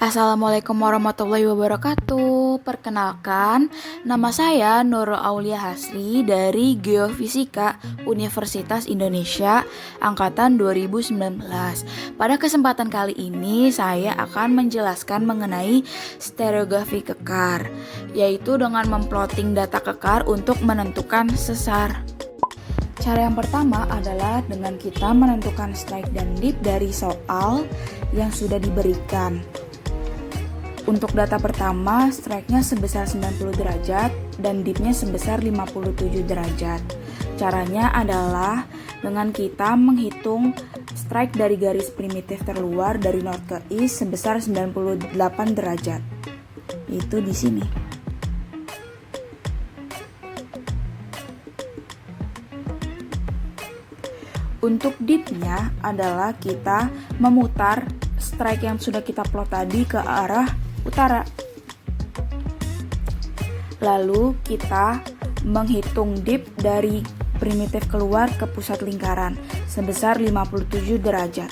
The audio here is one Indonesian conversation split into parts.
Assalamualaikum warahmatullahi wabarakatuh. Perkenalkan, nama saya Nurul Aulia Hasri dari Geofisika Universitas Indonesia angkatan 2019. Pada kesempatan kali ini saya akan menjelaskan mengenai stereografi kekar, yaitu dengan memplotting data kekar untuk menentukan sesar. Cara yang pertama adalah dengan kita menentukan strike dan dip dari soal yang sudah diberikan. Untuk data pertama, strike-nya sebesar 90 derajat dan dip-nya sebesar 57 derajat. Caranya adalah dengan kita menghitung strike dari garis primitif terluar dari north ke east sebesar 98 derajat. Itu di sini. Untuk dip-nya adalah kita memutar strike yang sudah kita plot tadi ke arah utara. Lalu kita menghitung dip dari primitif keluar ke pusat lingkaran sebesar 57 derajat.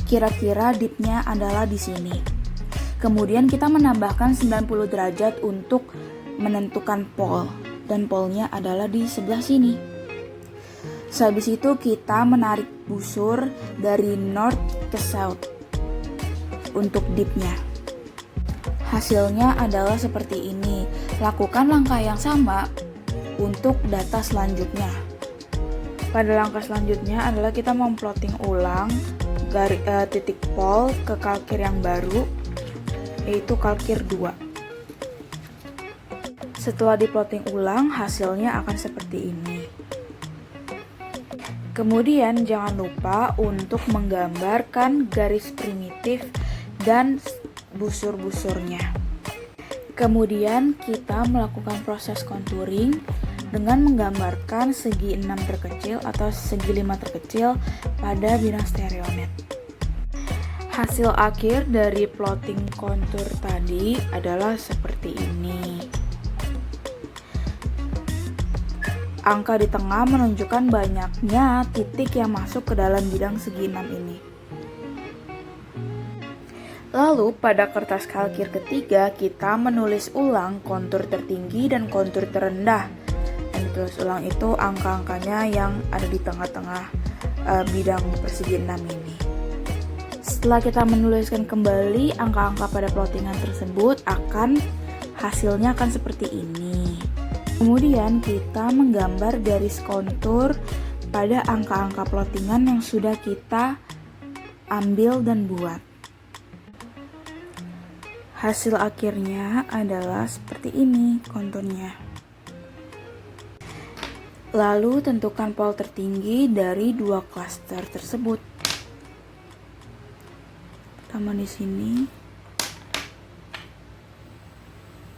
Kira-kira dip-nya adalah di sini. Kemudian kita menambahkan 90 derajat untuk menentukan pole, dan pole-nya adalah di sebelah sini. Sehabis itu kita menarik busur dari north ke south untuk dip-nya. Hasilnya adalah seperti ini. Lakukan langkah yang sama untuk data selanjutnya. Pada langkah selanjutnya adalah kita memplotting ulang titik pole ke kalkir yang baru, yaitu kalkir 2. Setelah diplotting ulang, hasilnya akan seperti ini. Kemudian jangan lupa untuk menggambarkan garis primitif dan busur-busurnya. Kemudian kita melakukan proses contouring dengan menggambarkan segi 6 terkecil atau segi 5 terkecil pada bidang stereonet. Hasil akhir dari plotting kontur tadi adalah seperti ini. Angka di tengah menunjukkan banyaknya titik yang masuk ke dalam bidang segi 6 ini. Lalu pada kertas kalkir ketiga kita menulis ulang kontur tertinggi dan kontur terendah. Dan ditulis ulang itu angka-angkanya yang ada di tengah-tengah bidang persegi 6 ini. Setelah kita menuliskan kembali angka-angka pada plottingan tersebut, hasilnya akan seperti ini. Kemudian kita menggambar garis kontur pada angka-angka plottingan yang sudah kita ambil dan buat. Hasil akhirnya adalah seperti ini konturnya. Lalu tentukan pole tertinggi dari dua klaster tersebut. Pertama di sini,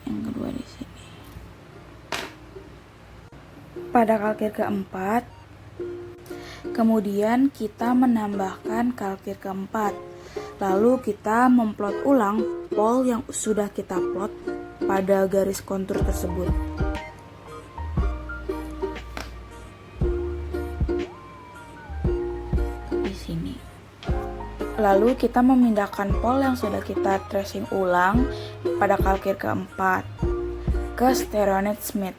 yang kedua di sini. Pada kalkir keempat, kemudian kita menambahkan kalkir keempat. Lalu kita memplot ulang pole yang sudah kita plot pada garis kontur tersebut. Di sini. Lalu kita memindahkan pole yang sudah kita tracing ulang pada kalkir keempat ke stereonet Smith.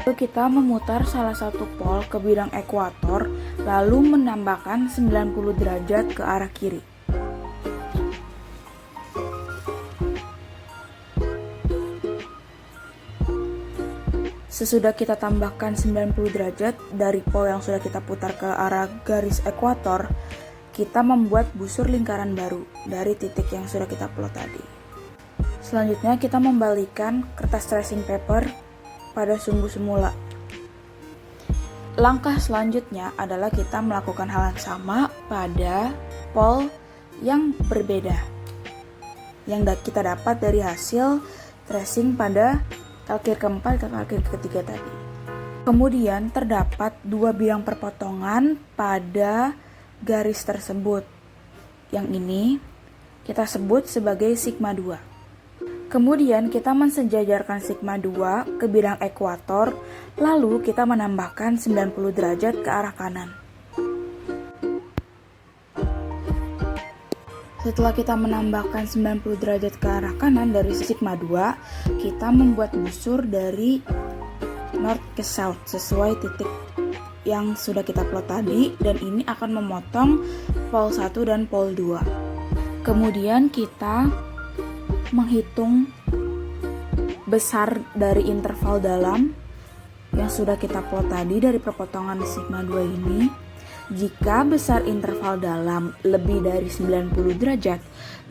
Lalu kita memutar salah satu pole ke bidang ekuator, lalu menambahkan 90 derajat ke arah kiri. Sesudah kita tambahkan 90 derajat dari pole yang sudah kita putar ke arah garis ekuator, kita membuat busur lingkaran baru dari titik yang sudah kita plot tadi. Selanjutnya kita membalikan kertas tracing paper pada sumbu semula. Langkah selanjutnya adalah kita melakukan hal yang sama pada pole yang berbeda yang kita dapat dari hasil tracing pada kalkir keempat ke kalkir ketiga tadi. Kemudian terdapat dua bidang perpotongan pada garis tersebut. Yang ini kita sebut sebagai sigma 2. Kemudian kita mensejajarkan sigma 2 ke bidang ekuator, lalu kita menambahkan 90 derajat ke arah kanan. Setelah kita menambahkan 90 derajat ke arah kanan dari sigma 2, kita membuat busur dari north ke south sesuai titik yang sudah kita plot tadi, dan ini akan memotong pol 1 dan pol 2. Kemudian kita menghitung besar dari interval dalam yang sudah kita plot tadi dari perpotongan sigma 2 ini. Jika besar interval dalam lebih dari 90 derajat,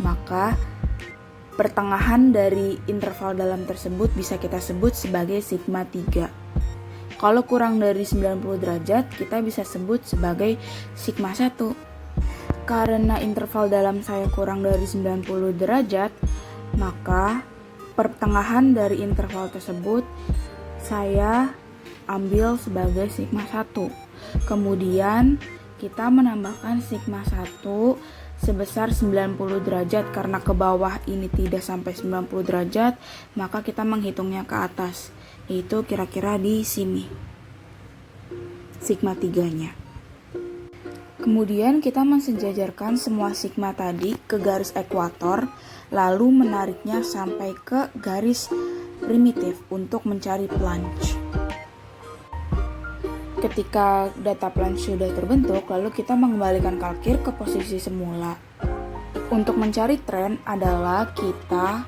maka pertengahan dari interval dalam tersebut bisa kita sebut sebagai sigma 3. Kalau kurang dari 90 derajat, kita bisa sebut sebagai sigma 1. Karena interval dalam saya kurang dari 90 derajat, maka pertengahan dari interval tersebut saya ambil sebagai sigma 1. Kemudian kita menambahkan sigma 1 sebesar 90 derajat. Karena ke bawah ini tidak sampai 90 derajat, maka kita menghitungnya ke atas, yaitu kira-kira di sini sigma 3-nya. Kemudian kita mensejajarkan semua sigma tadi ke garis ekuator, lalu menariknya sampai ke garis primitif untuk mencari plunge. Ketika data plunge sudah terbentuk, lalu kita mengembalikan kalkir ke posisi semula. Untuk mencari tren adalah kita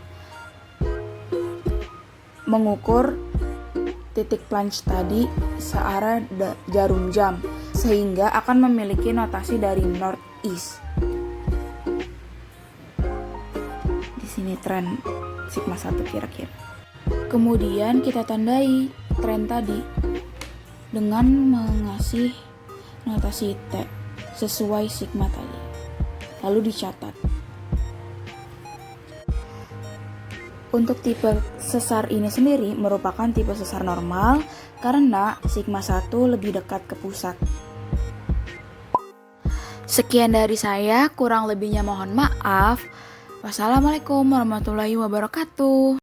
mengukur titik plunge tadi searah jarum jam, sehingga akan memiliki notasi dari north east. Di sini tren sigma 1 kira-kira. Kemudian kita tandai tren tadi dengan mengasih notasi T sesuai sigma tadi, lalu dicatat. Untuk tipe sesar ini sendiri merupakan tipe sesar normal karena sigma 1 lebih dekat ke pusat. Sekian dari saya, kurang lebihnya mohon maaf. Wassalamualaikum warahmatullahi wabarakatuh.